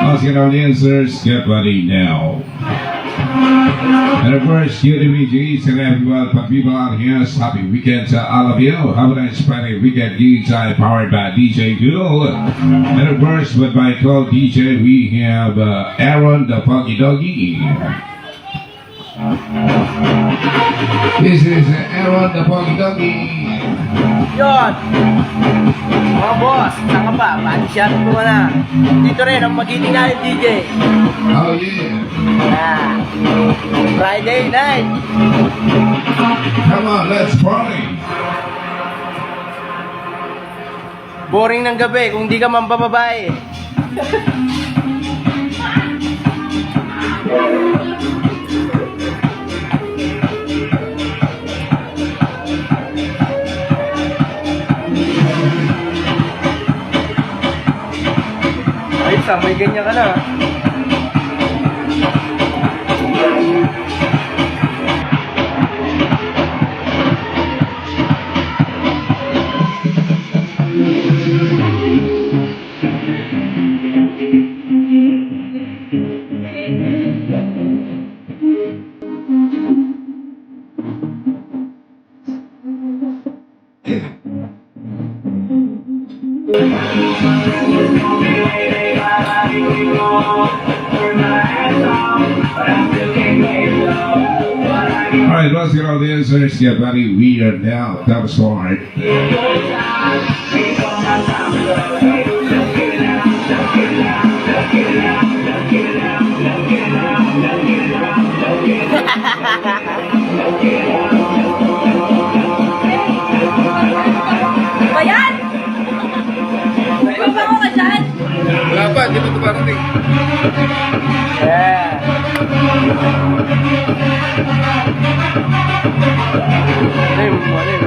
Asking our dancers, get ready now. And of course, UDBGs and everyone, but people out here, happy weekend to all of you. Have a nice Friday weekend gigs powered by DJ Doodle. And of course, with my co-DJ, we have Aaron the Funky Doggy. This is Aaron the Funky Doggy. Yun! Mga boss, saan ka ba? Pati-shot mo na. Dito rin ang magiting natin DJ. Oh yeah. Friday night. Come on, let's party. Boring ng gabi kung di ka mambababae. Ay, may ganyan ka na. Alright, let's get all the answers. Get ready. We are now. That was so hard. Ayan! May mabango ka dyan? Wala pa, hindi pa ito parating. Yeah. Ano yung